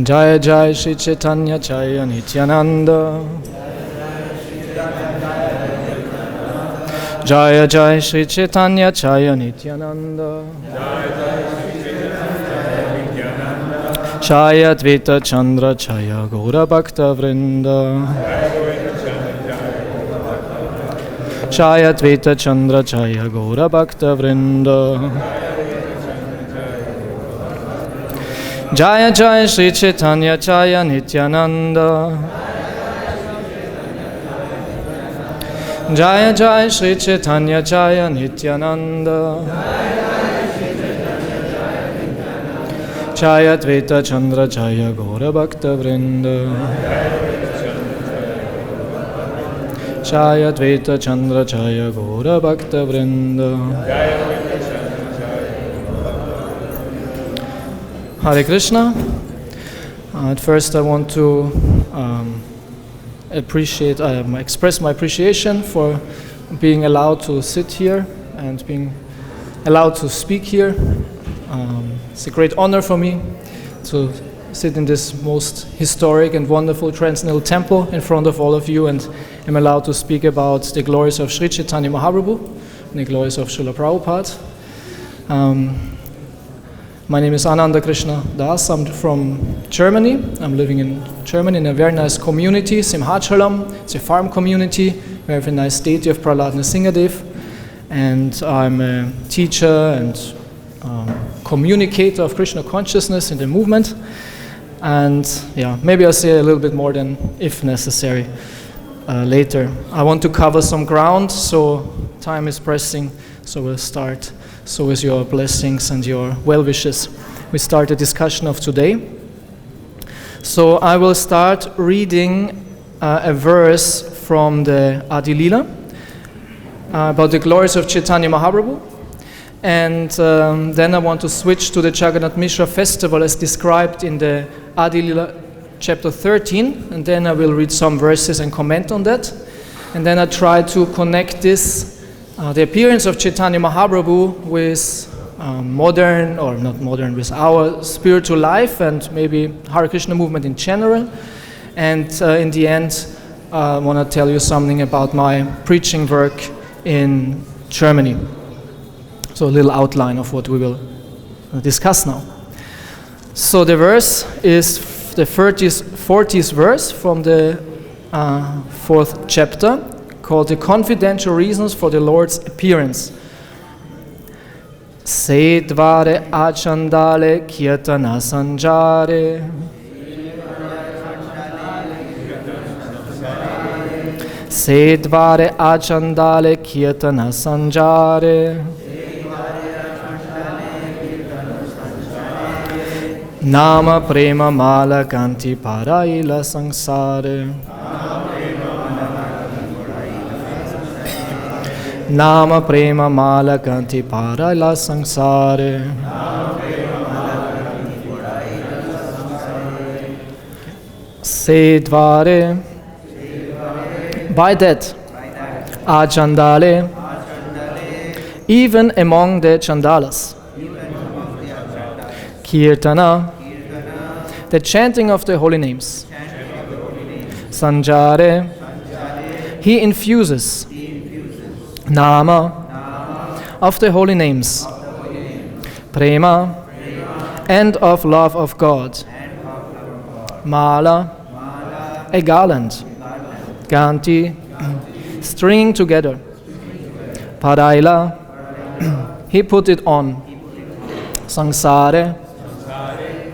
Jaya Jaya Shri Chaitanya Jaya Nityananda. Jaya Jaya Shri Chaitanya Jaya Nityananda. Jaya Advaita Chandra Jaya Gaura Bhakta Vrinda. Jaya Advaita Chandra Jaya Gaura Bhakta Vrinda. Jaya Jaya Shri Chaitanya Jaya Nityananda. Jaya Jaya Shri Chaitanya Jaya Nityananda. Jaya Advaita Chandra Jaya Gaura Bhakta Vrinda. Jaya Advaita Chandra Jaya Gaura Bhakta Vrinda. Hare Krishna. At first I want to express my appreciation for being allowed to sit here and being allowed to speak here. It's a great honor for me to sit in this most historic and wonderful transcendental temple in front of all of you, and I'm allowed to speak about the glories of Sri Chaitanya Mahaprabhu and the glories of Srila Prabhupada. My name is Ananta Krishna Das. I'm from Germany. I'm living in Germany in a very nice community, Simhachalam. It's a farm community, very nice deity of Prahlad Nrsingadev. And I'm a teacher and communicator of Krishna consciousness in the movement. And yeah, maybe I'll say a little bit more than if necessary later. I want to cover some ground, so time is pressing, so we'll start. So with your blessings and your well wishes, we start the discussion of today. So I will start reading a verse from the Adi Lila about the glories of Chaitanya Mahaprabhu. And then I want to switch to the Jagannath Mishra festival as described in the Adi Lila chapter 13. And then I will read some verses and comment on that. And then I try to connect this the appearance of Chaitanya Mahaprabhu with modern, or not modern, with our spiritual life and maybe Hare Krishna movement in general. And in the end, I want to tell you something about my preaching work in Germany. So a little outline of what we will discuss now. So the verse is the 40th verse from the 4th chapter, called The Confidential Reasons for the Lord's Appearance. Sedvare achandale kirtana sanjare. Sedvare achandale kirtana sanjare. Nama prema mala kanti paraila sangsare. Nama prema mala kanti paraila sangsare. Sedvare. By that, achandale, even among the chandalas. Kirtana, the chanting of the holy names. Sanjare, he infuses Nama, of the holy names. Prema, and of love of God. Mala, a garland. Ganti, stringing together. Paraila, he put it on. Sangsare,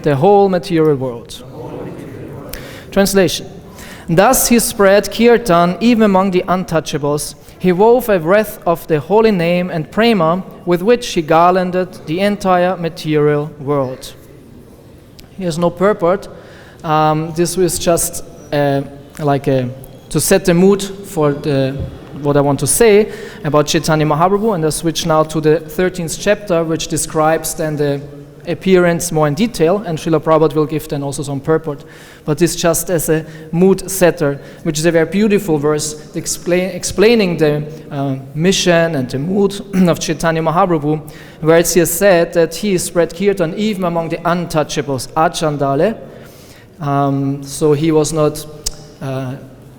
the whole material world. Translation. Thus he spread kirtan even among the untouchables. He wove a wreath of the holy name and prema with which he garlanded the entire material world. He has no purport. This was just to set the mood for what I want to say about Chaitanya Mahaprabhu, and I switch now to the 13th chapter, which describes then the appearance more in detail, and Srila Prabhupada will give then also some purport. But this just as a mood setter, which is a very beautiful verse explaining the mission and the mood of Chaitanya Mahaprabhu, where it's here said that he spread kirtan even among the untouchables, achandale. So he was not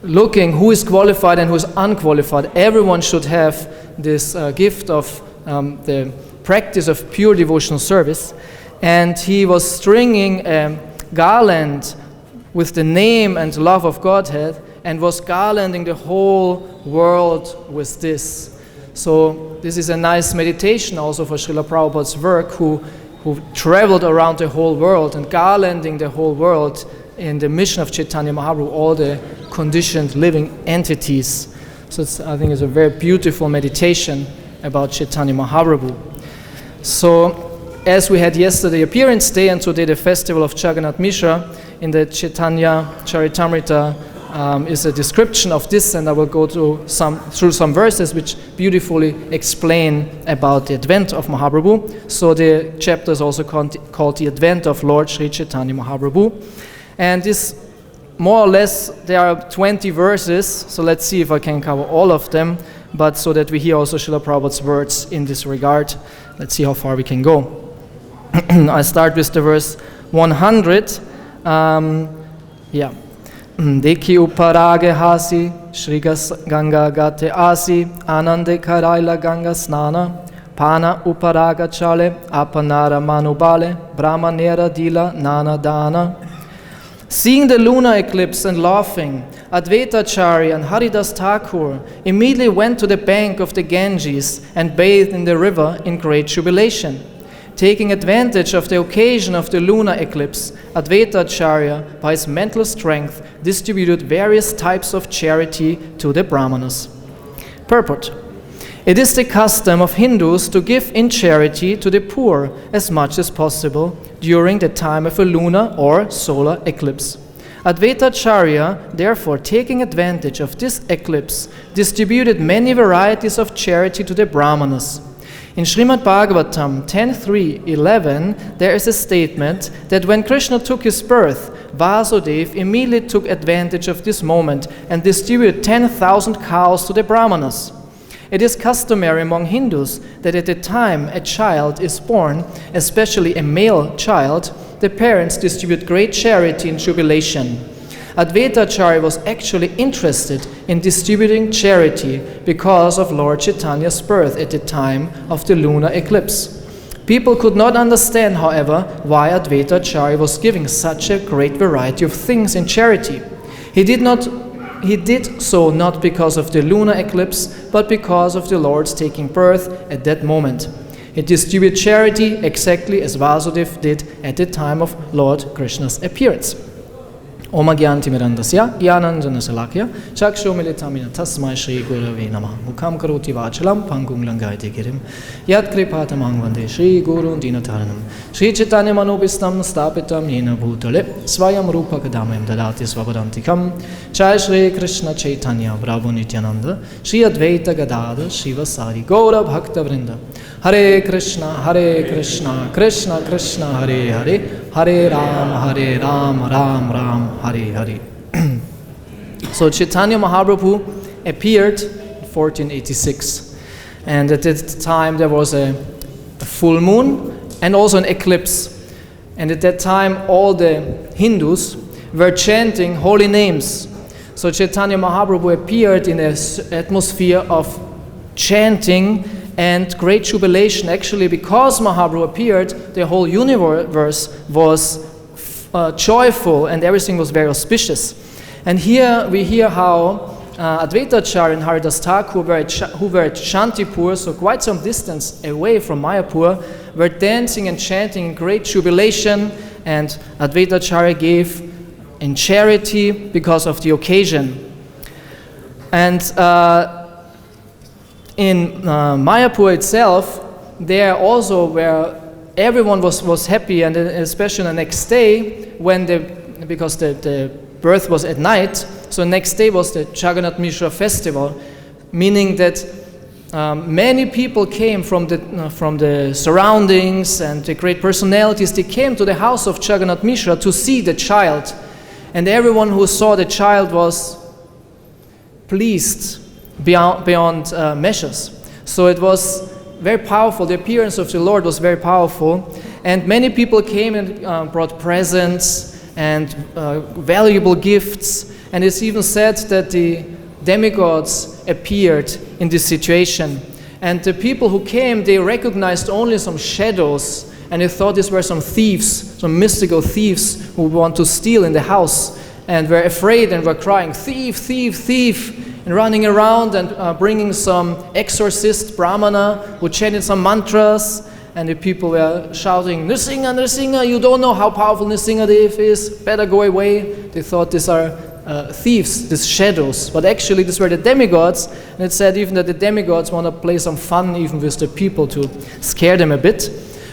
looking who is qualified and who is unqualified. Everyone should have this gift of the practice of pure devotional service. And he was stringing a garland with the name and love of Godhead, and was garlanding the whole world with this. So this is a nice meditation also for Srila Prabhupada's work, who traveled around the whole world and garlanding the whole world in the mission of Chaitanya Mahaprabhu, all the conditioned living entities. So I think it's a very beautiful meditation about Chaitanya Mahaprabhu. So as we had yesterday Appearance Day and today the festival of Jagannath Mishra, in the Chaitanya Charitamirta is a description of this, and I will go through some verses which beautifully explain about the advent of Mahaprabhu. So the chapter is also called The Advent of Lord Sri Chaitanya Mahaprabhu. And this, more or less, there are 20 verses, so let's see if I can cover all of them, but so that we hear also Srila Prabhupada's words in this regard. Let's see how far we can go. I start with the verse 100. Dekhi uparage hasi, Shri Ganga gate asi, Anande karaila Ganga snana, Pana uparaga chale, Apanara manubale, Brahmanera dila nana dana. Seeing the lunar eclipse and laughing, Advaitacharya and Haridas Thakur immediately went to the bank of the Ganges and bathed in the river in great jubilation. Taking advantage of the occasion of the lunar eclipse, Advaitacharya, by his mental strength, distributed various types of charity to the Brahmanas. Purport. It is the custom of Hindus to give in charity to the poor as much as possible during the time of a lunar or solar eclipse. Advaitacharya, therefore, taking advantage of this eclipse, distributed many varieties of charity to the Brahmanas. In Srimad Bhagavatam 10.3.11, there is a statement that when Krishna took his birth, Vasudeva immediately took advantage of this moment and distributed 10,000 cows to the Brahmanas. It is customary among Hindus that at the time a child is born, especially a male child, the parents distribute great charity in jubilation. Advaitacharya was actually interested in distributing charity because of Lord Chaitanya's birth at the time of the lunar eclipse. People could not understand, however, why Advaitacharya was giving such a great variety of things in charity. He did so not because of the lunar eclipse, but because of the Lord's taking birth at that moment. He distributed charity exactly as Vasudeva did at the time of Lord Krishna's appearance. Om Agyantimirandasya Gyananjana Salakya Chakshu Militamina Tasmai Shri Gurave Namah Mukham Karoti Vachalam Pangung Langaiti Girim Yat Kripatamang Vande Shri Guru Dinataranam Shri Chaitanya Manobistam Stapitam Yena Bhutale Swayam Rupa Kadamam Dadati Swabadantikam Jai Shri Krishna Chaitanya Prabhu Nityananda Shri Advaita Gadada Shivasari Gaura Bhakta Vrinda Hare Krishna, Krishna Krishna, Hare Hare, Hare Ram, Ram Ram, Hare Hare. So Chaitanya Mahaprabhu appeared in 1486. And at that time there was a full moon and also an eclipse. And at that time all the Hindus were chanting holy names. So Chaitanya Mahaprabhu appeared in an atmosphere of chanting and great jubilation. Actually, because Mahaprabhu appeared, the whole universe was joyful and everything was very auspicious. And here we hear how Advaitacharya and Haridas Thakur, who were at Shantipur, so quite some distance away from Mayapur, were dancing and chanting in great jubilation, and Advaitacharya gave in charity because of the occasion. And in Mayapur itself, there also where everyone was happy, and especially the next day, because the birth was at night, so next day was the Jagannath Mishra festival, meaning that many people came from the surroundings and the great personalities. They came to the house of Jagannath Mishra to see the child. And everyone who saw the child was pleased beyond measures. So it was very powerful. The appearance of the Lord was very powerful. And many people came and brought presents and valuable gifts. And it's even said that the demigods appeared in this situation. And the people who came, they recognized only some shadows, and they thought these were some thieves, some mystical thieves who want to steal in the house, and were afraid and were crying, "Thief, thief, thief," and running around and bringing some exorcist brahmana who chanted some mantras, and the people were shouting, "Nrsinga, Nrsinga, you don't know how powerful Nrsingadev is, better go away." They thought these are thieves, these shadows, but actually these were the demigods, and it said even that the demigods want to play some fun even with the people to scare them a bit.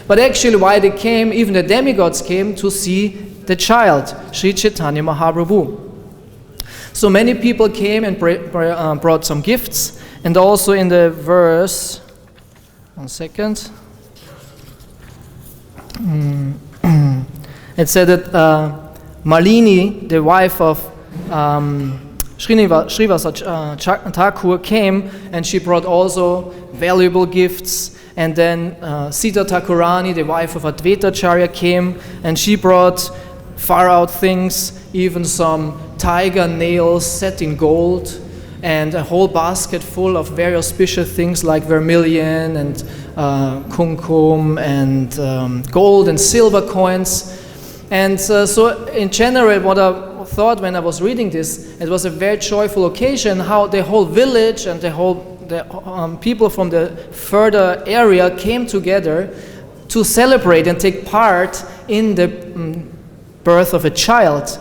But actually why they came, even the demigods came to see the child, Sri Chaitanya Mahaprabhu. So many people came and brought some gifts, and also in the verse, one second, it said that Malini, the wife of Srivasa Thakur, came, and she brought also valuable gifts. And then Sita Thakurani, the wife of Advaitacharya, came, and she brought far out things, even some tiger nails set in gold, and a whole basket full of very auspicious things like vermilion and kumkum and gold and silver coins. And so in general, what I thought when I was reading this, it was a very joyful occasion, how the whole village and the people from the further area came together to celebrate and take part in the birth of a child.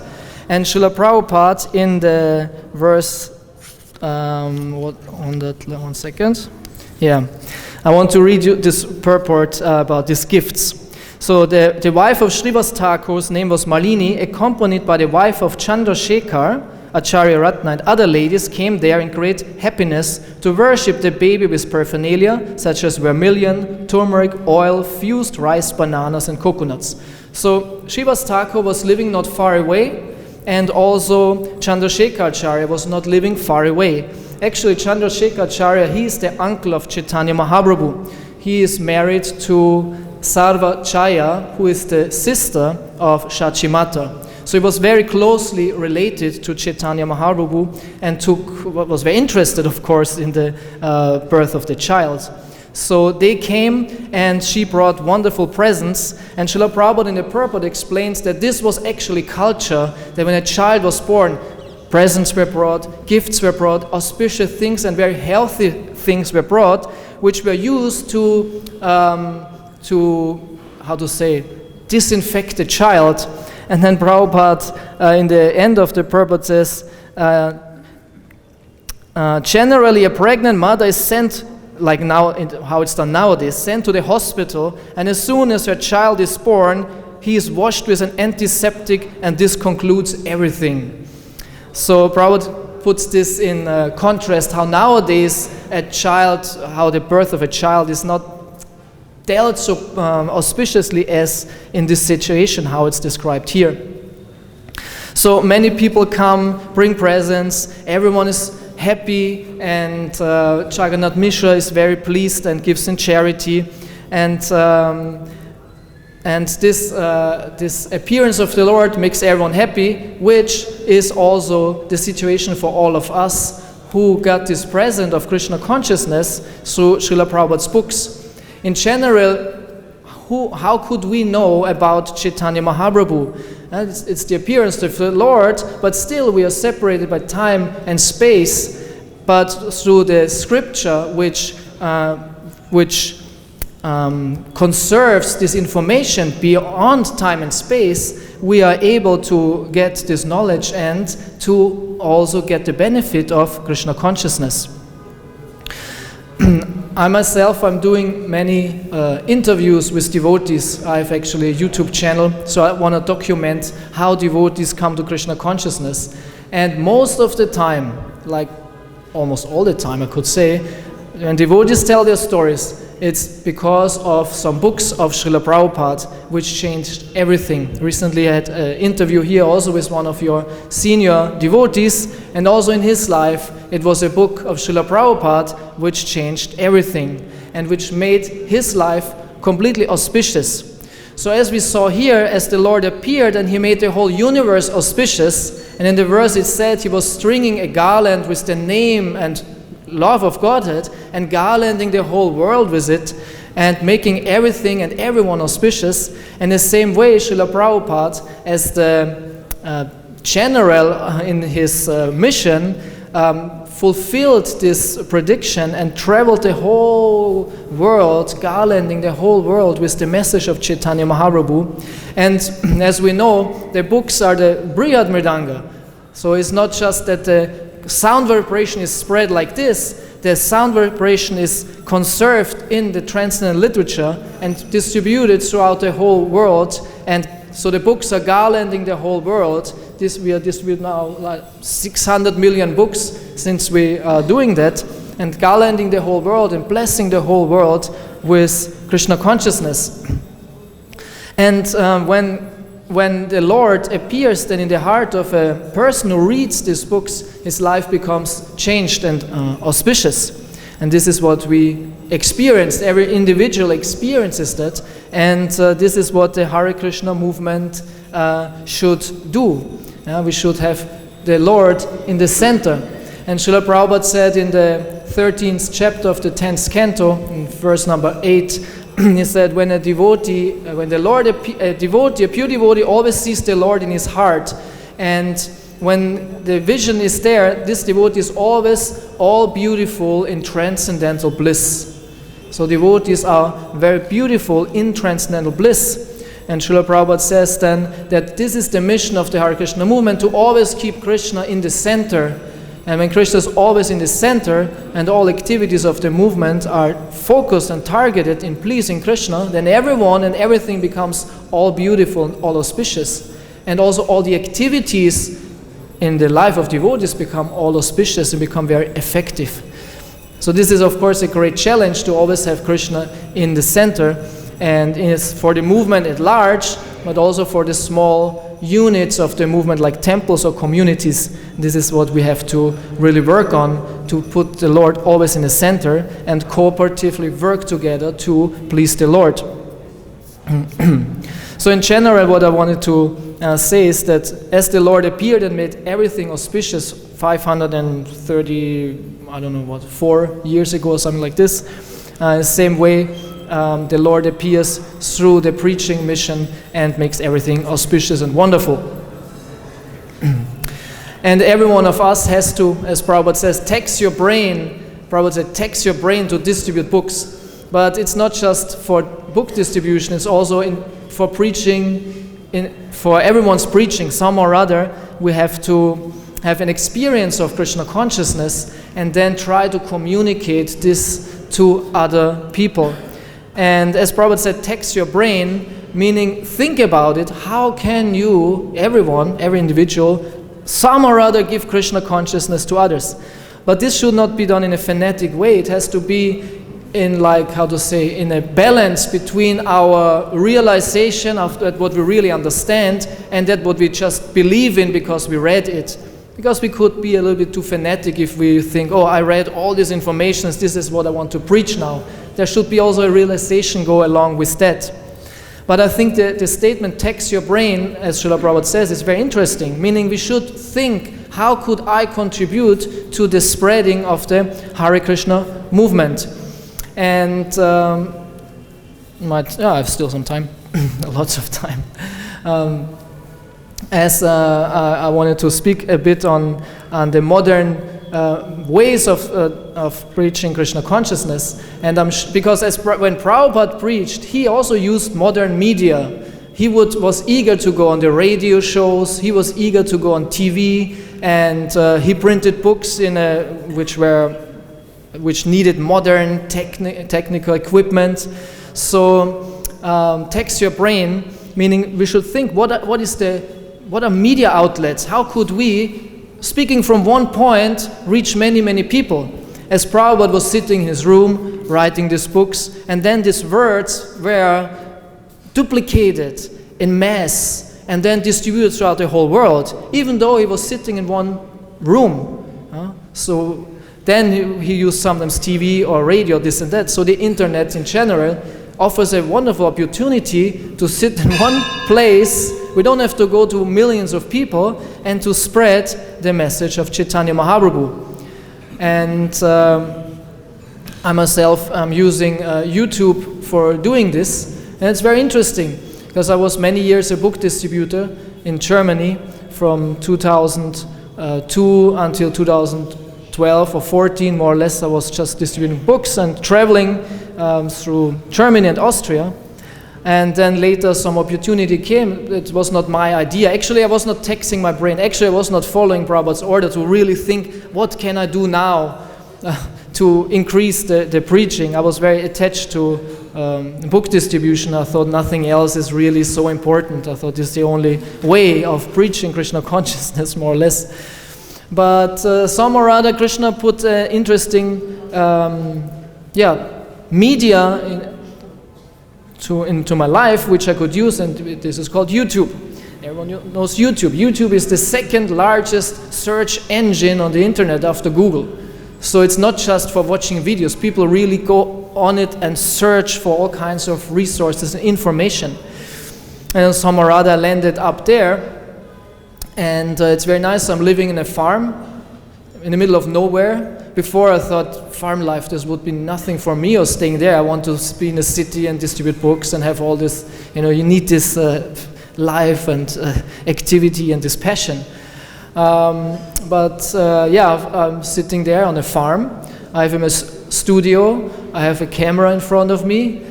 And Srila Prabhupada in the verse, one second. Yeah, I want to read you this purport about these gifts. So the wife of Srivas Thakur's name was Malini, accompanied by the wife of Chandrasekhar, Acharya Ratna, and other ladies came there in great happiness to worship the baby with paraphernalia such as vermilion, turmeric, oil, fused rice, bananas, and coconuts. So Srivas Thakur was living not far away, and also Chandrasekhar Acharya was not living far away. Actually, Chandrasekhar Acharya, he is the uncle of Chaitanya Mahaprabhu. He is married to Sarva Chaya, who is the sister of Shachimata. So he was very closely related to Chaitanya Mahaprabhu and was very interested, of course, in the birth of the child. So they came, and she brought wonderful presents, and Srila Prabhupada in the purport explains that this was actually culture, that when a child was born, presents were brought, gifts were brought, auspicious things and very healthy things were brought, which were used to disinfect the child. And then Prabhupada, in the end of the purport says, generally a pregnant mother is sent, like now, how it's done nowadays, sent to the hospital, and as soon as her child is born, he is washed with an antiseptic, and this concludes everything. So Prabhupada puts this in contrast, how nowadays how the birth of a child is not dealt so auspiciously as in this situation, how it's described here. So many people come, bring presents, everyone is happy, and Jagannath Mishra is very pleased and gives in charity. And this appearance of the Lord makes everyone happy, which is also the situation for all of us who got this present of Krishna consciousness through Srila Prabhupada's books. In general, how could we know about Chaitanya Mahaprabhu? It's the appearance of the Lord, but still we are separated by time and space. But through the scripture, which conserves this information beyond time and space, we are able to get this knowledge and to also get the benefit of Krishna consciousness. I myself, I'm doing many interviews with devotees. I have actually a YouTube channel, so I want to document how devotees come to Krishna consciousness. And most of the time, like almost all the time I could say, when devotees tell their stories, it's because of some books of Srila Prabhupada which changed everything. Recently I had an interview here also with one of your senior devotees, and also in his life it was a book of Srila Prabhupada which changed everything and which made his life completely auspicious. So as we saw here, as the Lord appeared and he made the whole universe auspicious, and in the verse it said he was stringing a garland with the name and love of Godhead and garlanding the whole world with it and making everything and everyone auspicious. In the same way, Srila Prabhupada, as the general in his mission, fulfilled this prediction and traveled the whole world, garlanding the whole world with the message of Chaitanya Mahaprabhu. And as we know, the books are the Brihad Mridanga. So it's not just that the sound vibration is spread like this, the sound vibration is conserved in the transcendental literature and distributed throughout the whole world. And so the books are garlanding the whole world. We are distributing now like 600 million books since we are doing that, and garlanding the whole world and blessing the whole world with Krishna consciousness. And when the Lord appears then in the heart of a person who reads these books, his life becomes changed and auspicious. And this is what we experienced. Every individual experiences that. And this is what the Hare Krishna movement should do. We should have the Lord in the center. And Srila Prabhupada said in the 13th chapter of the 10th canto, in verse number 8, he said, when a devotee, a pure devotee always sees the Lord in his heart, and when the vision is there, this devotee is always all beautiful in transcendental bliss. So devotees are very beautiful in transcendental bliss. And Srila Prabhupada says then that this is the mission of the Hare Krishna movement, to always keep Krishna in the center. And when Krishna is always in the center and all activities of the movement are focused and targeted in pleasing Krishna, then everyone and everything becomes all beautiful and all auspicious. And also all the activities in the life of devotees become all auspicious and become very effective. So this is of course a great challenge, to always have Krishna in the center, and it's for the movement at large, but also for the small units of the movement like temples or communities. This is what we have to really work on, to put the Lord always in the center and cooperatively work together to please the Lord. So in general, what I wanted to say is that as the Lord appeared and made everything auspicious 4 years ago or something like this, same way the Lord appears through the preaching mission and makes everything auspicious and wonderful. And every one of us has to, as Prabhupada says, tax your brain. Prabhupada said, tax your brain to distribute books. But it's not just for book distribution, it's also for preaching, for everyone's preaching, some or other. We have to have an experience of Krishna consciousness and then try to communicate this to other people. And as Prabhupada said, tax your brain, meaning think about it. How can you, every individual, some or other give Krishna consciousness to others? But this should not be done in a fanatic way. It has to be in in a balance between our realization of that what we really understand and that what we just believe in because we read it. Because we could be a little bit too fanatic if we think, oh, I read all these informations, this is what I want to preach now. There should be also a realization go along with that. But I think the statement, tax your brain, as Srila Prabhupada says, is very interesting, meaning we should think, how could I contribute to the spreading of the Hare Krishna movement? And I have still some time, lots of time. I wanted to speak a bit on the modern ways of preaching Krishna consciousness, and because when Prabhupada preached, he also used modern media. He was eager to go on the radio shows. He was eager to go on TV, and he printed books which needed modern technical equipment. So tax your brain, meaning we should think what are media outlets? How could we, speaking from one point, reach many, many people? As Prabhupada was sitting in his room, writing these books, and then these words were duplicated in mass, and then distributed throughout the whole world, even though he was sitting in one room. So then he used sometimes TV or radio, this and that. So the internet in general offers a wonderful opportunity to sit in one place. We don't have to go to millions of people and to spread the message of Chaitanya Mahaprabhu. And I myself am using YouTube for doing this, and it's very interesting because I was many years a book distributor in Germany from 2002 until 2012 or 14 more or less. I was just distributing books and traveling through Germany and Austria. And then later some opportunity came. It was not my idea. Actually, I was not taxing my brain. Actually, I was not following Prabhupada's order to really think, what can I do now to increase the preaching? I was very attached to book distribution. I thought nothing else is really so important. I thought this is the only way of preaching Krishna consciousness, more or less. But some or other, Krishna put interesting media into my life, which I could use, and this is called YouTube. Everyone knows YouTube. YouTube is the second largest search engine on the internet after Google. So it's not just for watching videos. People really go on it and search for all kinds of resources and information. And some or other landed up there. And it's very nice. I'm living in a farm in the middle of nowhere. Before I thought farm life, this would be nothing for me or staying there. I want to be in a city and distribute books and have all this, you need this life and activity and this passion. But I'm sitting there on a farm. I have a studio. I have a camera in front of me,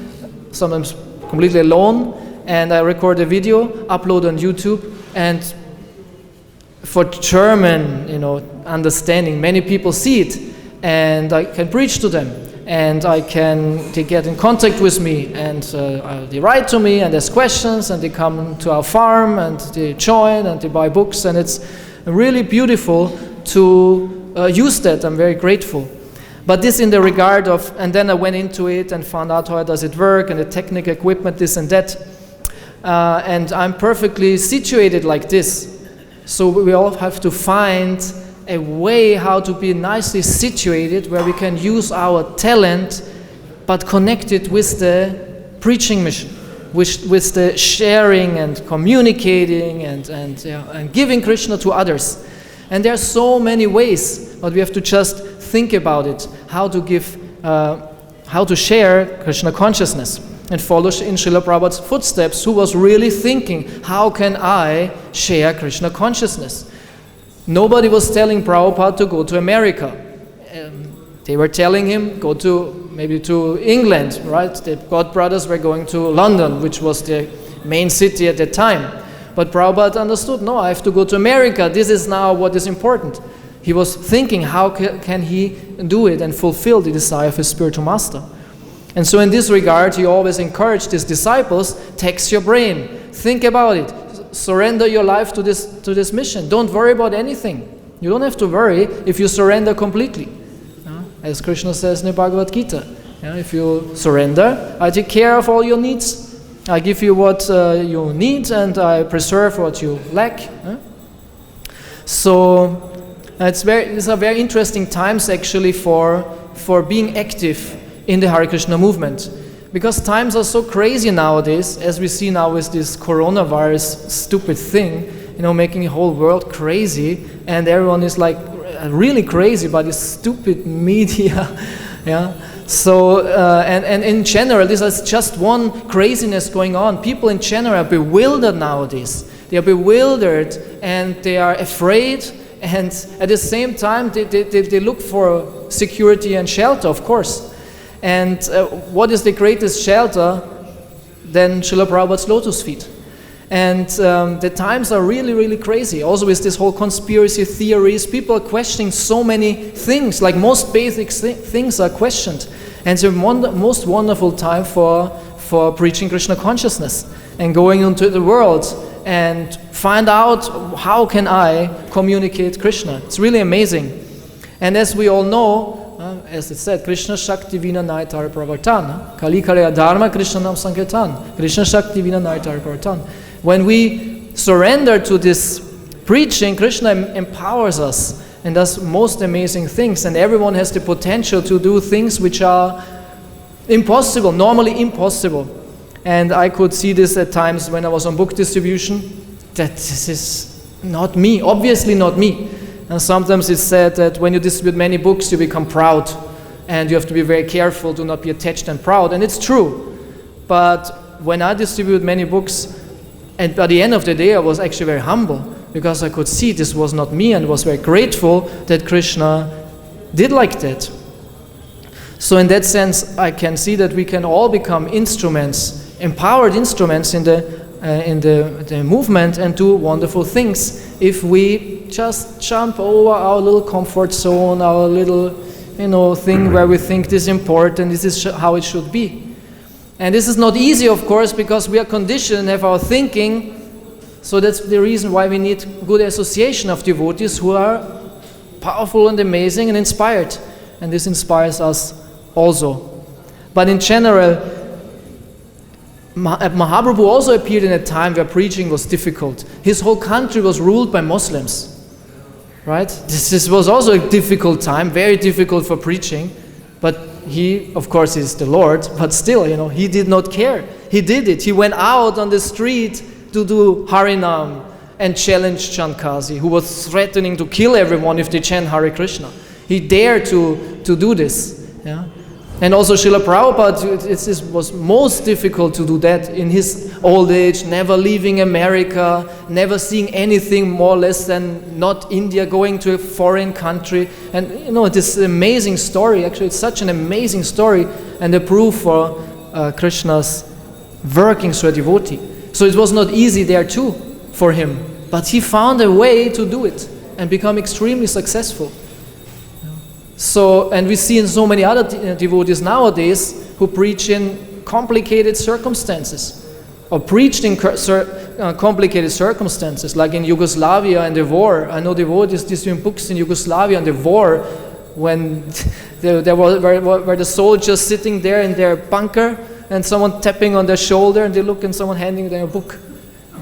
sometimes completely alone, and I record a video, upload on YouTube, and for German, understanding, many people see it, and I can preach to them, and they get in contact with me, and they write to me and ask questions, and they come to our farm and they join and they buy books, and it's really beautiful to use that. I'm very grateful. But this in the regard of, and then I went into it and found out how does it work and the technical equipment, this and that, and I'm perfectly situated like this. So we all have to find a way how to be nicely situated where we can use our talent but connect it with the preaching mission, with the sharing and communicating and giving Krishna to others. And there are so many ways, but we have to just think about it, how to share Krishna consciousness and follow in Srila Prabhupada's footsteps, who was really thinking, how can I share Krishna consciousness? Nobody was telling Prabhupada to go to America. They were telling him, go maybe to England, right? The God brothers were going to London, which was the main city at that time. But Prabhupada understood, no, I have to go to America. This is now what is important. He was thinking, how can he do it and fulfill the desire of his spiritual master? And so in this regard, he always encouraged his disciples, tax your brain, think about it, surrender your life to this mission. Don't worry about anything. You don't have to worry if you surrender completely. As Krishna says in the Bhagavad-Gita, if you surrender, I take care of all your needs. I give you what you need and I preserve what you lack. So these are very interesting times actually for being active in the Hare Krishna movement. Because times are so crazy nowadays, as we see now with this coronavirus stupid thing, making the whole world crazy, and everyone is like really crazy by this stupid media. So, and in general, this is just one craziness going on. People in general are bewildered nowadays. They are bewildered and they are afraid, and at the same time they look for security and shelter, of course. And what is the greatest shelter than Srila Prabhupada's lotus feet? And the times are really, really crazy. Also with this whole conspiracy theories, people are questioning so many things, like most basic things are questioned. And it's a most wonderful time for preaching Krishna consciousness and going into the world and find out how can I communicate Krishna. It's really amazing. And as we all know, as it said, Krishna Shakti Vina Naitar Pravartan. Kali Kalaya Dharma Krishna Nam Sankirtan. Krishna Shakti Vina Naitar Pravartan. When we surrender to this preaching, Krishna empowers us and does most amazing things. And everyone has the potential to do things which are impossible, normally impossible. And I could see this at times when I was on book distribution, that this is not me, obviously not me. And sometimes it's said that when you distribute many books, you become proud. And you have to be very careful to not be attached and proud. And it's true. But when I distribute many books, and by the end of the day, I was actually very humble, because I could see this was not me, and was very grateful that Krishna did like that. So in that sense, I can see that we can all become instruments, empowered instruments in the movement, and do wonderful things if we just jump over our little comfort zone, our little thing where we think this is important, this is how it should be. And this is not easy, of course, because we are conditioned and have our thinking. So that's the reason why we need good association of devotees who are powerful and amazing and inspired. And this inspires us also. But in general, Mahaprabhu also appeared in a time where preaching was difficult. His whole country was ruled by Muslims. Right? This was also a difficult time, very difficult for preaching. But he, of course, is the Lord, but still, he did not care. He did it. He went out on the street to do Harinam and challenge Chankasi, who was threatening to kill everyone if they chant Hare Krishna. He dared to do this. Yeah? And also Srila Prabhupada, it was most difficult to do that in his old age, never leaving America, never seeing anything more or less than not India, going to a foreign country. And this amazing story, actually it's such an amazing story, and a proof for Krishna's working through a devotee. So it was not easy there too for him, but he found a way to do it and become extremely successful. So, and we see in so many other devotees nowadays who preach in complicated circumstances, or preached in complicated circumstances, like in Yugoslavia and the war. I know devotees distributing books in Yugoslavia and the war, when there were the soldiers sitting there in their bunker, and someone tapping on their shoulder, and they look, and someone handing them a book.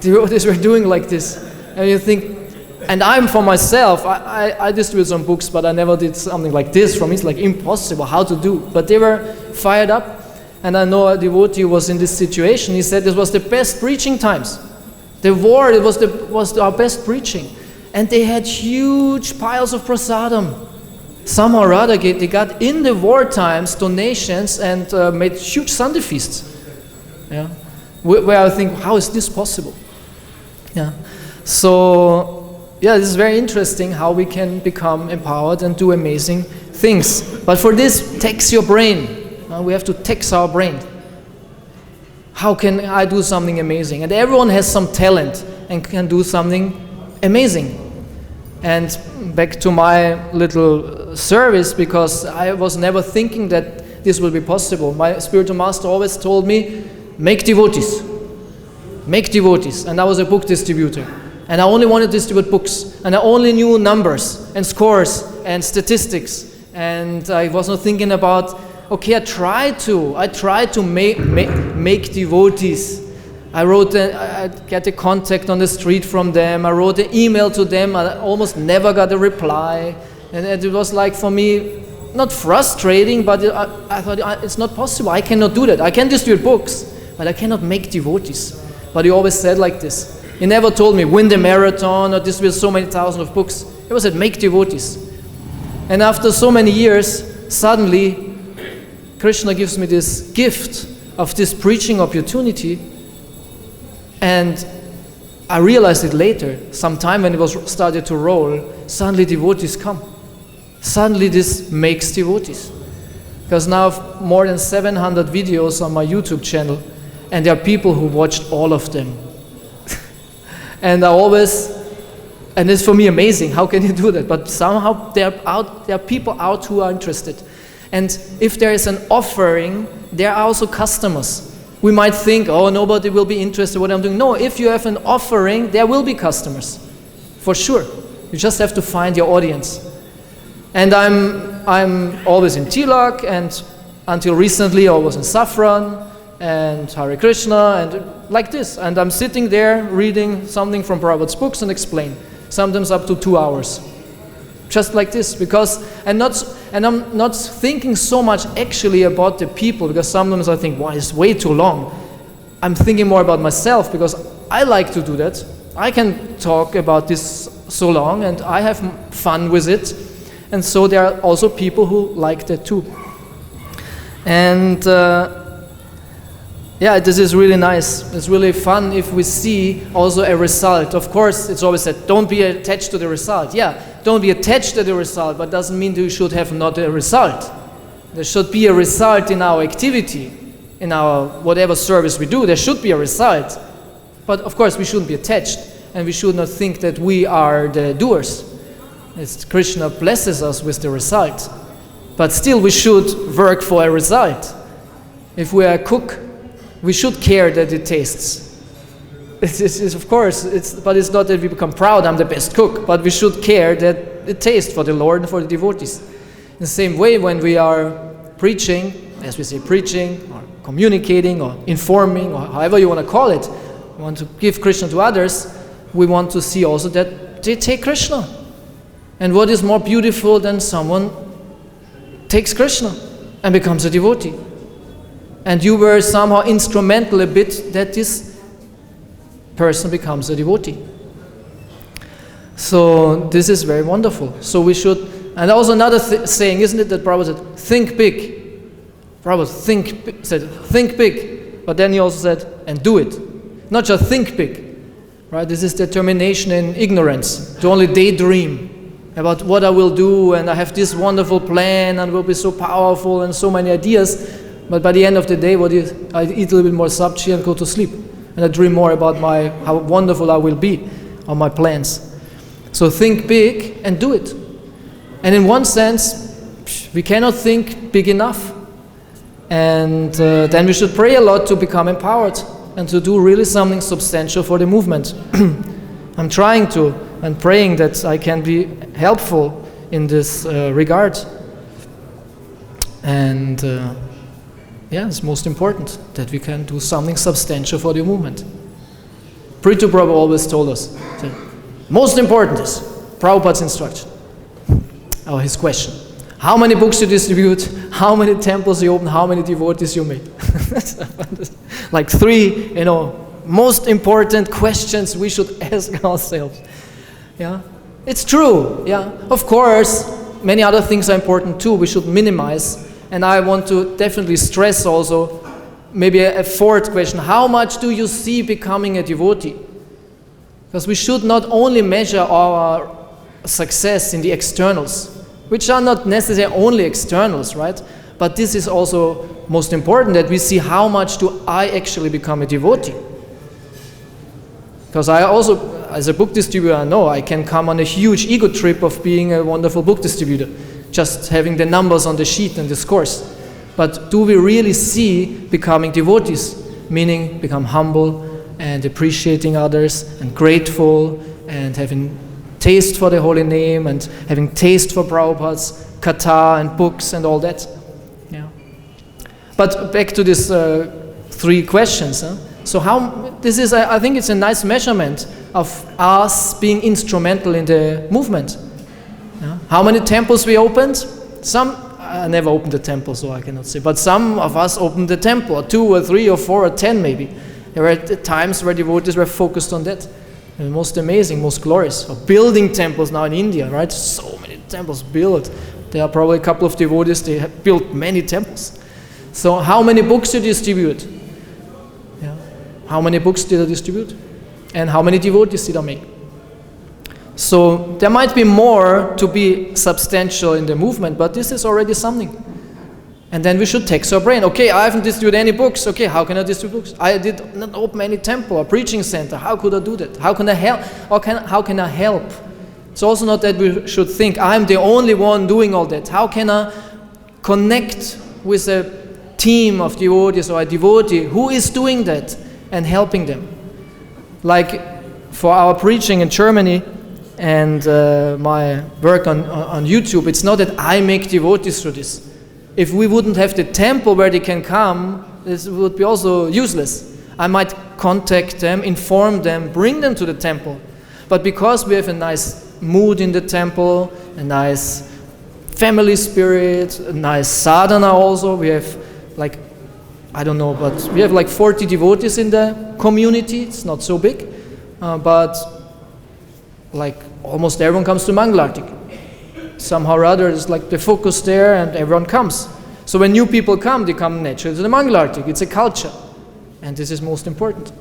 Devotees were doing like this, and you think. And I'm for myself, I distribute some books, but I never did something like this. For me, it's like impossible how to do. But they were fired up, and I know a devotee was in this situation. He said this was the best preaching times. The war, it was our best preaching. And they had huge piles of prasadam. Somehow or other, they got in the war times donations and made huge Sunday feasts. Yeah, where I think, how is this possible? Yeah, so. Yeah, this is very interesting how we can become empowered and do amazing things. But for this, tax your brain. We have to tax our brain. How can I do something amazing? And everyone has some talent and can do something amazing. And back to my little service, because I was never thinking that this will be possible. My spiritual master always told me, make devotees. Make devotees. And I was a book distributor. And I only wanted to distribute books, and I only knew numbers and scores and statistics, and I was not thinking about, okay, I tried to make devotees. I get a contact on the street from them, I wrote an email to them, I almost never got a reply, and it was like for me, not frustrating, but I thought it's not possible, I cannot do that. I can distribute books, but I cannot make devotees. But he always said like this. He never told me, win the marathon or distribute so many thousands of books. He was said, make devotees. And after so many years, suddenly, Krishna gives me this gift of this preaching opportunity. And I realized it later, sometime when it was started to roll, suddenly devotees come. Suddenly this makes devotees. Because now I have more than 700 videos on my YouTube channel, and there are people who watched all of them. And it's for me amazing, how can you do that? But somehow there are people out who are interested. And if there is an offering, there are also customers. We might think, oh, nobody will be interested in what I'm doing. No, if you have an offering, there will be customers, for sure. You just have to find your audience. And I'm I'm always in Tilak, and until recently I was in Saffron and Hare Krishna and like this. And I'm sitting there reading something from Prabhupada's books and explain, sometimes up to 2 hours. Just like this, because I'm not thinking so much actually about the people, because sometimes I think, wow, it's way too long. I'm thinking more about myself, because I like to do that. I can talk about this so long and I have fun with it. And so there are also people who like that too. And yeah, this is really nice. It's really fun if we see also a result. Of course, it's always said, don't be attached to the result. Yeah, don't be attached to the result, but doesn't mean you should have not a result. There should be a result in our activity, in our whatever service we do. There should be a result. But of course, we shouldn't be attached, and we should not think that we are the doers. It's Krishna blesses us with the result. But still, we should work for a result. If we are a cook, we should care that it tastes. It's of course, but it's not that we become proud, I'm the best cook, but we should care that it tastes for the Lord and for the devotees. In the same way, when we are preaching, as we say preaching, or communicating, or informing, or however you want to call it, we want to give Krishna to others, we want to see also that they take Krishna. And what is more beautiful than someone takes Krishna and becomes a devotee? And you were somehow instrumental a bit that this person becomes a devotee. So this is very wonderful. So we should, and also another saying, isn't it, that Prabhupada said, think big. Prabhupada said, think big. But then he also said, and do it. Not just think big. Right? This is determination in ignorance, to only daydream about what I will do, and I have this wonderful plan, and will be so powerful, and so many ideas. But by the end of the day, I eat a little bit more sabji and go to sleep. And I dream more about how wonderful I will be, on my plans. So think big and do it. And in one sense, we cannot think big enough. And then we should pray a lot to become empowered and to do really something substantial for the movement. I'm trying to, and praying that I can be helpful in this regard. And yeah, it's most important that we can do something substantial for the movement. Prithu Prabhu always told us, most important is Prabhupada's instruction, or his question. How many books you distribute, how many temples you open, how many devotees you make. Like 3, most important questions we should ask ourselves. Yeah, it's true. Yeah, of course, many other things are important too. We should minimize. And I want to definitely stress also, maybe a 4th question, how much do you see becoming a devotee? Because we should not only measure our success in the externals, which are not necessarily only externals, right? But this is also most important, that we see how much do I actually become a devotee. Because I also, as a book distributor, I know I can come on a huge ego trip of being a wonderful book distributor, just having the numbers on the sheet and this course. But do we really see becoming devotees, meaning become humble and appreciating others and grateful and having taste for the holy name and having taste for Prabhupada's katha and books and all that? Yeah. But back to these 3 questions. So this is, I think it's a nice measurement of us being instrumental in the movement. Yeah. How many temples we opened? I never opened a temple, so I cannot say. But some of us opened a temple, or 2 or 3 or 4 or 10 maybe. There were times where devotees were focused on that. And most amazing, most glorious. Or building temples now in India, right? So many temples built. There are probably a couple of devotees, they have built many temples. So how many books do you distribute? Yeah. How many books did I distribute? And how many devotees did I make? So there might be more to be substantial in the movement, but this is already something. And then we should tax our brain. Okay, I haven't distributed any books. Okay, how can I distribute books? I did not open any temple or preaching center. How could I do that? How can I help? How can I help? It's also not that we should think I'm the only one doing all that. How can I connect with a team of devotees or a devotee who is doing that and helping them? Like for our preaching in Germany, and my work on YouTube, it's not that I make devotees through this. If we wouldn't have the temple where they can come, this would be also useless. I might contact them, inform them, bring them to the temple. But because we have a nice mood in the temple, a nice family spirit, a nice sadhana also, we have like, I don't know, but we have like 40 devotees in the community. It's not so big, but like almost everyone comes to Mangalarti. Somehow or other, it's like the focus there and everyone comes. So when new people come, they come naturally to the Mangalarti. It's a culture. And this is most important.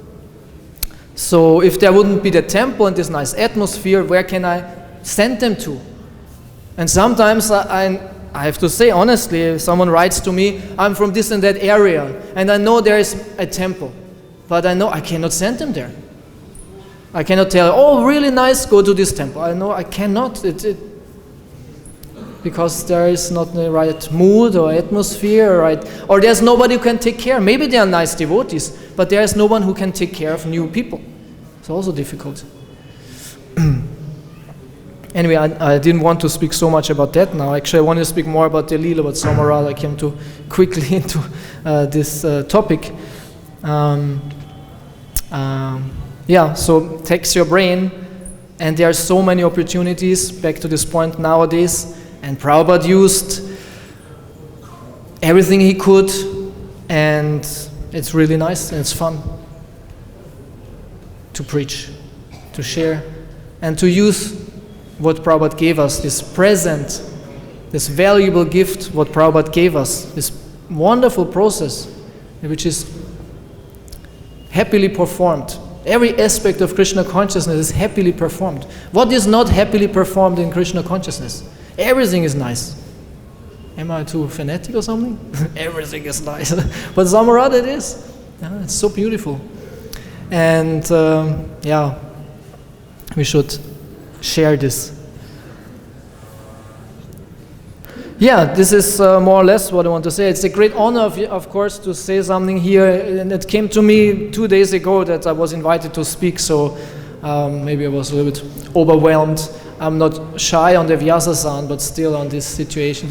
So if there wouldn't be the temple and this nice atmosphere, where can I send them to? And sometimes I have to say honestly, if someone writes to me, I'm from this and that area, and I know there is a temple, but I know I cannot send them there. I cannot tell, oh, really nice, go to this temple. I know I cannot, because there is not the right mood or atmosphere, or there's nobody who can take care. Maybe they are nice devotees, but there is no one who can take care of new people. It's also difficult. Anyway, I didn't want to speak so much about that now. Actually, I want to speak more about the Leela, but somehow I came too quickly into this topic. So tax your brain, and there are so many opportunities, back to this point nowadays, and Prabhupada used everything he could, and it's really nice and it's fun to preach, to share, and to use what Prabhupada gave us, this present, this valuable gift, what Prabhupada gave us, this wonderful process, which is happily performed. Every aspect of Krishna consciousness is happily performed. What is not happily performed in Krishna consciousness? Everything is nice. Am I too fanatic or something? Everything is nice. But somehow or other it is. Yeah, it's so beautiful. And we should share this. Yeah, this is more or less what I want to say. It's a great honor, of course, to say something here. And it came to me 2 days ago that I was invited to speak, so maybe I was a little bit overwhelmed. I'm not shy on the Vyasa-san, but still on this situation,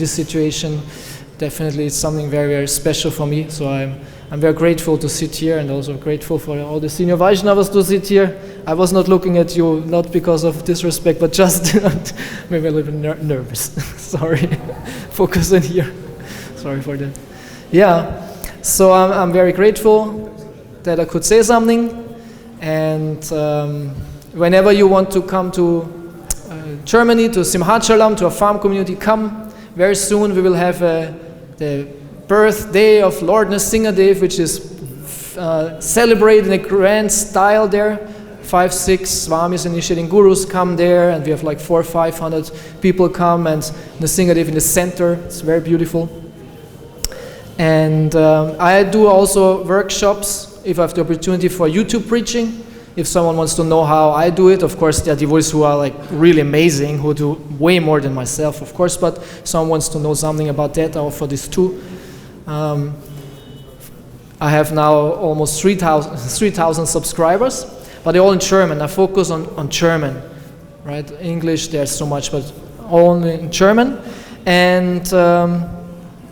definitely it's something very, very special for me. So I'm very grateful to sit here, and also grateful for all the senior Vaishnavas to sit here. I was not looking at you, not because of disrespect, but just maybe a little bit nervous. Sorry, focus in here. Sorry for that. Yeah, so I'm very grateful that I could say something. And whenever you want to come to Germany, to Simhachalam, to a farm community, come. Very soon we will have the birthday of Lord Nrsingadev, which is celebrated in a grand style there. 5-6 Swamis initiating gurus come there, and we have like 400 or 500 people come, and Nrsingadev in the center. It's very beautiful. And I do also workshops if I have the opportunity for YouTube preaching. If someone wants to know how I do it, of course there are devotees who are like really amazing, who do way more than myself, of course, but someone wants to know something about that, I offer this too. I have now almost 3,000 subscribers, but they're all in German. I focus on German, right? English, there's so much, but only in German. And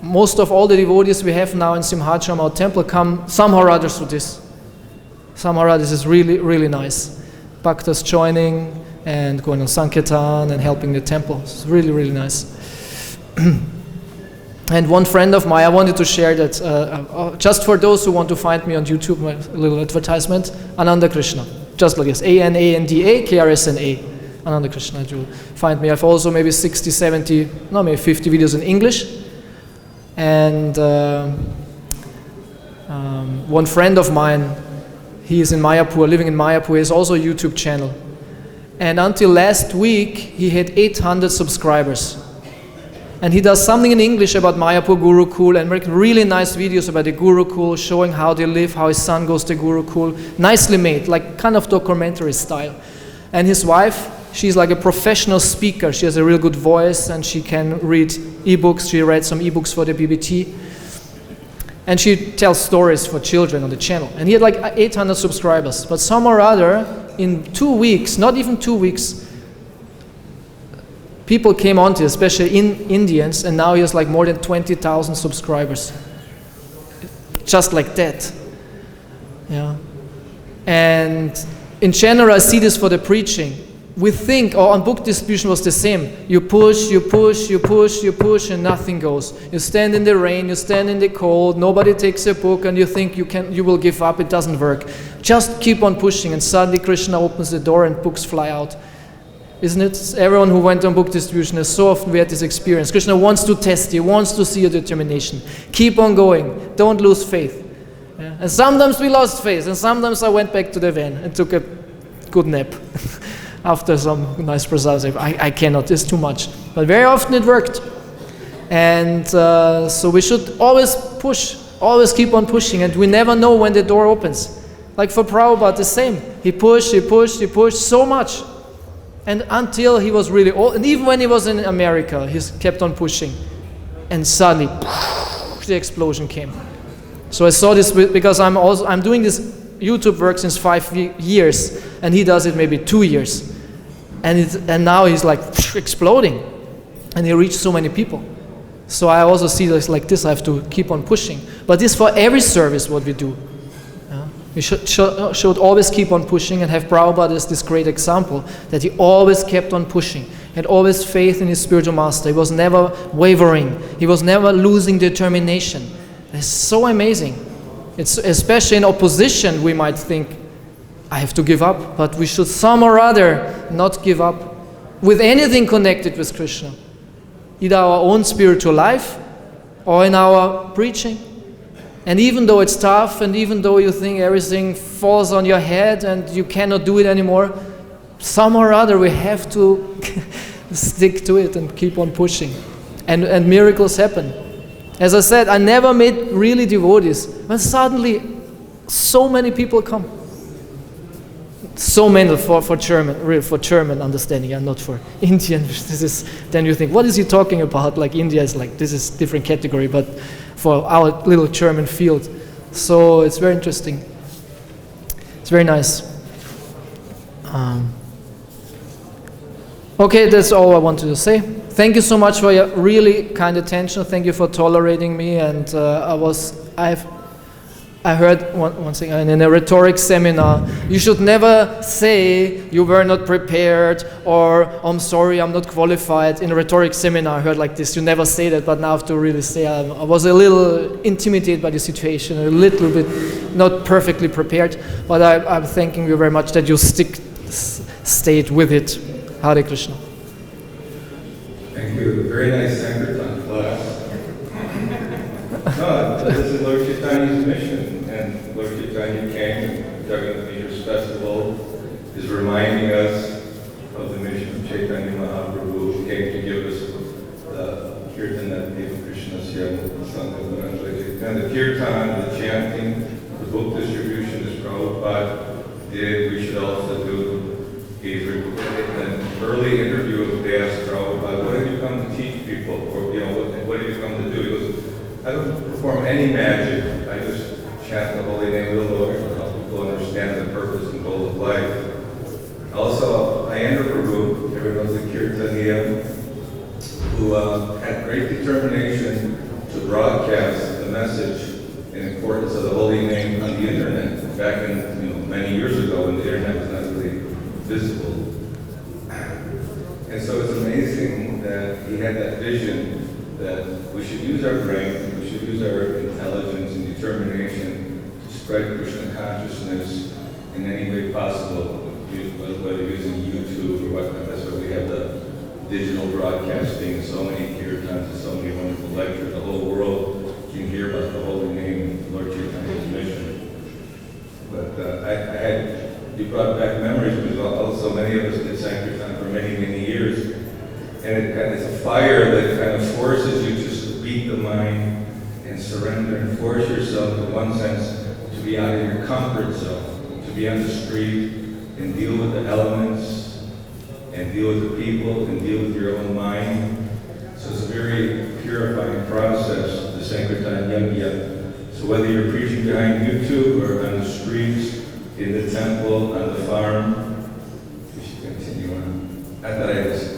most of all the devotees we have now in Simhachalam, our temple, come somehow or other to this. Somehow or other, this is really, really nice. Bhaktas joining and going on Sankirtan and helping the temple. It's really, really nice. And one friend of mine, I wanted to share that, just for those who want to find me on YouTube, a little advertisement, Ananta Krishna. Just like this, Ananda Krishna. Ananta Krishna, you'll find me. I have also maybe 60, 70, no, maybe 50 videos in English. And one friend of mine, he is in Mayapur, living in Mayapur, he has also a YouTube channel. And until last week, he had 800 subscribers. And he does something in English about Mayapur Gurukul and make really nice videos about the Gurukul, showing how they live, how his son goes to Gurukul. Nicely made, like kind of documentary style. And his wife, she's like a professional speaker. She has a real good voice and she can read ebooks. She read some ebooks for the BBT. And she tells stories for children on the channel. And he had like 800 subscribers. But somehow or other, in 2 weeks, not even 2 weeks, people came onto it, especially Indians, and now he has like more than 20,000 subscribers. Just like that. Yeah. And in general, I see this for the preaching. We think, on book distribution was the same. You push, and nothing goes. You stand in the rain, you stand in the cold, nobody takes a book, and you think you will give up, it doesn't work. Just keep on pushing, and suddenly Krishna opens the door and books fly out. Isn't it? Everyone who went on book distribution has so often we had this experience. Krishna wants to test you, wants to see your determination. Keep on going, don't lose faith. Yeah. And sometimes we lost faith, and sometimes I went back to the van and took a good nap. After some nice prasadam, I cannot, it's too much. But very often it worked. And so we should always push, always keep on pushing, and we never know when the door opens. Like for Prabhupada, the same. He pushed so much. And until he was really old, and even when he was in America, he kept on pushing. And suddenly, the explosion came. So I saw this because I'm doing this YouTube work since 5 years, and he does it maybe 2 years. And now he's like exploding, and he reached so many people. So I also see this like this, I have to keep on pushing. But this for every service what we do. We should always keep on pushing, and have Prabhupada as this great example, that he always kept on pushing, had always faith in his spiritual master. He was never wavering. He was never losing determination. It's so amazing. It's especially in opposition we might think, I have to give up, but we should some or other not give up with anything connected with Krishna. Either our own spiritual life or in our preaching. And even though it's tough, and even though you think everything falls on your head and you cannot do it anymore, some or other we have to stick to it and keep on pushing. And miracles happen. As I said, I never met really devotees, but suddenly so many people come. So many for German understanding, and not for Indian. Then you think, what is he talking about? Like India is like, this is different category, but for our little German field. So it's very interesting. It's very nice. Okay, that's all I wanted to say. Thank you so much for your really kind attention. Thank you for tolerating me. And I heard one thing in a rhetoric seminar, you should never say you were not prepared, or I'm sorry, I'm not qualified. In a rhetoric seminar I heard like this, you never say that, but now I have to really say I was a little intimidated by the situation, a little bit not perfectly prepared, but I'm thanking you very much that you stayed with it. Hare Krishna. Thank you. Very nice Sankirtan class. No, this is Lord Chaitanya's mission, and Lord Chaitanya came, Jagannath Mishra's festival is reminding us of the mission of Chaitanya Mahaprabhu, who came to give us the kirtan that Krishna Sangha. And the kirtan, the chanting, the book distribution as Prabhupada did, we should also do. In an early interview, they asked Prabhupada, what have you come to teach people? Or, what have you come to do? He goes, I don't perform any magic. I just chant the holy name of the Lord to help people understand the purpose and goal of life. Also, Ananta Krishna, everyone knows the Kirtaniya, who had great determination to broadcast the message and importance of the holy name on the internet. Back in many years ago, when the internet was not really visible. And so it's amazing that he had that vision that we should use our brain, we should use our intelligence and determination to spread Krishna consciousness in any way possible, whether using YouTube or whatnot. That's why we have the digital broadcasting, so many kirtans and so many wonderful lectures. The whole world can hear about the holy name of Lord Chaitanya's mission. But you brought back memories, because also many of us did Sankirtan for many, many years. And it's a fire that kind of forces you to beat the mind and surrender and force yourself, in one sense, to be out of your comfort zone, to be on the street and deal with the elements and deal with the people and deal with your own mind. So it's a very purifying process, the Sankirtan Yajna. So whether you're preaching behind YouTube or on the streets, in the temple, on the farm, we should continue on. I thought I'd just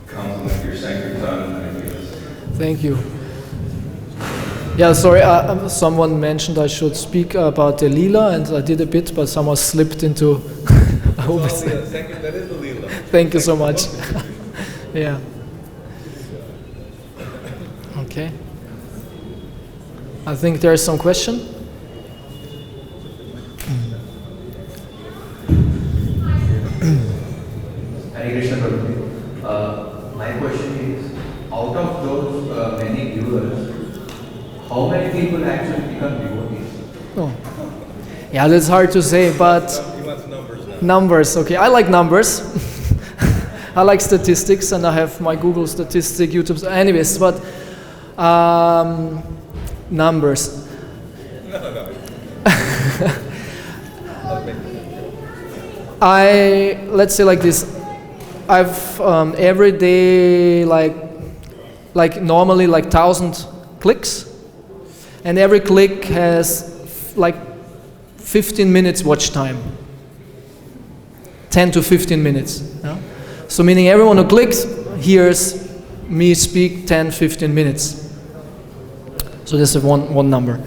come Thank you. Yeah, sorry, someone mentioned I should speak about the Leela, and I did a bit, but someone slipped into... I hope it's... Thank you, that is the Leela. Thank you so much. Yeah. Okay. I think there is some question. Hare Krishna Prabhu. My question is, out of those many viewers, how many people actually become devotees? Oh. Yeah, that's hard to say, but... He wants numbers now. Numbers, okay. I like numbers. I like statistics, and I have my Google statistic, YouTube... Anyways, but... numbers. No. Let's say like this, I've every day like normally like 1,000 clicks, and every click has like 15 minutes watch time, 10 to 15 minutes. Yeah? So meaning everyone who clicks hears me speak 10-15 minutes. So this is one number.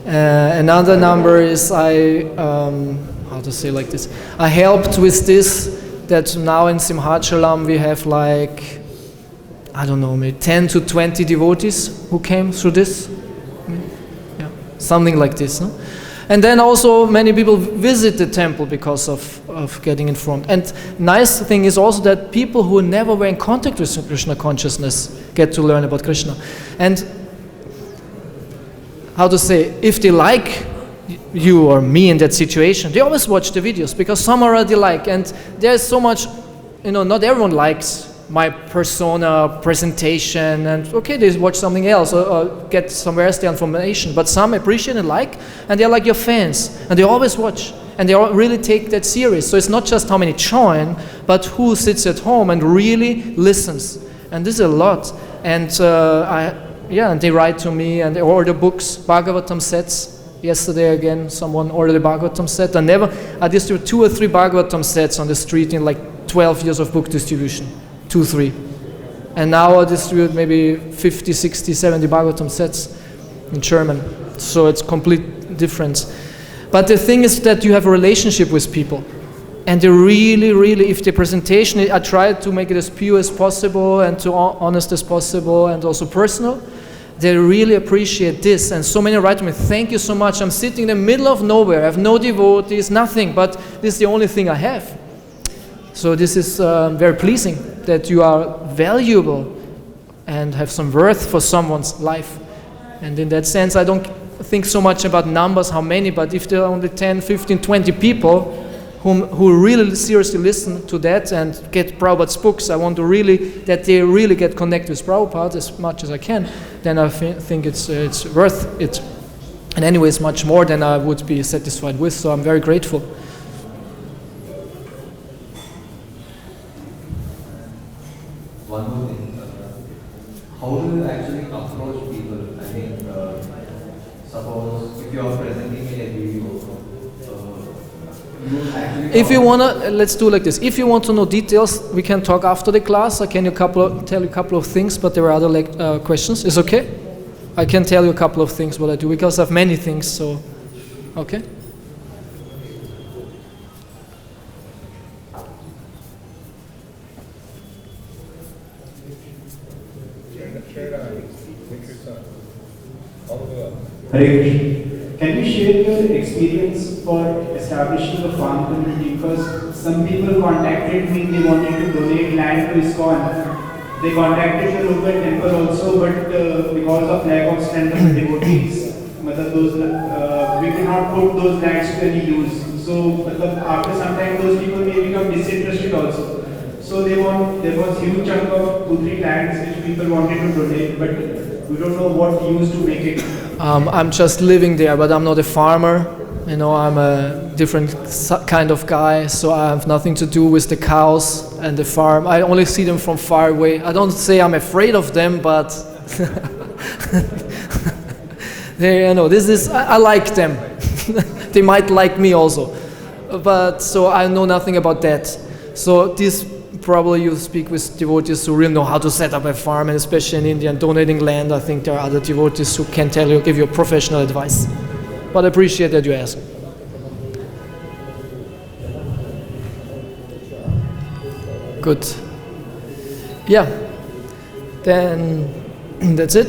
Another number is how to say like this, I helped with this, that now in Simhachalam we have like, I don't know, maybe 10 to 20 devotees who came through this. Yeah, something like this. No? And then also many people visit the temple because of getting informed. And nice thing is also that people who never were in contact with Krishna consciousness get to learn about Krishna. And how to say, if they like you or me in that situation, they always watch the videos because some already like, and there's so much, not everyone likes my persona, presentation, and okay, they watch something else or get somewhere else the information, but some appreciate and like, and they're like your fans, and they always watch, and they really take that serious. So it's not just how many join, but who sits at home and really listens, and this is a lot. And and they write to me, and they order books, Bhagavatam sets. Yesterday again, someone ordered a Bhagavatam set. I distributed 2 or 3 Bhagavatam sets on the street in like 12 years of book distribution. 2, 3. And now I distribute maybe 50, 60, 70 Bhagavatam sets in German. So it's complete difference. But the thing is that you have a relationship with people. And they really, really, if the presentation, I try to make it as pure as possible and to honest as possible and also personal. They really appreciate this, and so many write to me, thank you so much, I'm sitting in the middle of nowhere, I have no devotees, nothing, but this is the only thing I have. So this is very pleasing, that you are valuable and have some worth for someone's life. And in that sense, I don't think so much about numbers, how many, but if there are only 10, 15, 20 people who really seriously listen to that and get Prabhupada's books, I want to that they really get connected with Prabhupada as much as I can, then I think it's worth it. And anyways, much more than I would be satisfied with, so I'm very grateful. One more thing. How do you actually approach people? I mean, suppose if you are presenting a video, if you wanna, let's do like this. If you want to know details, we can talk after the class. I can tell you a couple of things, but there are other questions. Is okay? I can tell you a couple of things what I do because I have many things. So, okay. Hare Krishna. Can you share your experience for establishing a farm community? Because some people contacted me, they wanted to donate land to ISKCON. They contacted the local temple also, but because of lack of strength of the devotees, we could not put those lands to any use. So after some time, those people may become disinterested also. So there was huge chunk of 2-3 lands which people wanted to donate, but we don't know what use to make it. I'm just living there, but I'm not a farmer. I'm a different kind of guy, so I have nothing to do with the cows and the farm. I only see them from far away. I don't say I'm afraid of them, but I like them. They might like me also, but so I know nothing about that. So these probably you speak with devotees who really know how to set up a farm, and especially in India and donating land. I think there are other devotees who can tell you, give you professional advice. But I appreciate that you ask. Good. Yeah. Then that's it.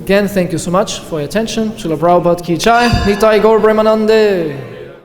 Again, thank you so much for your attention. Srila Prabhupada ki jai. Nitai Gaur Brahmanande.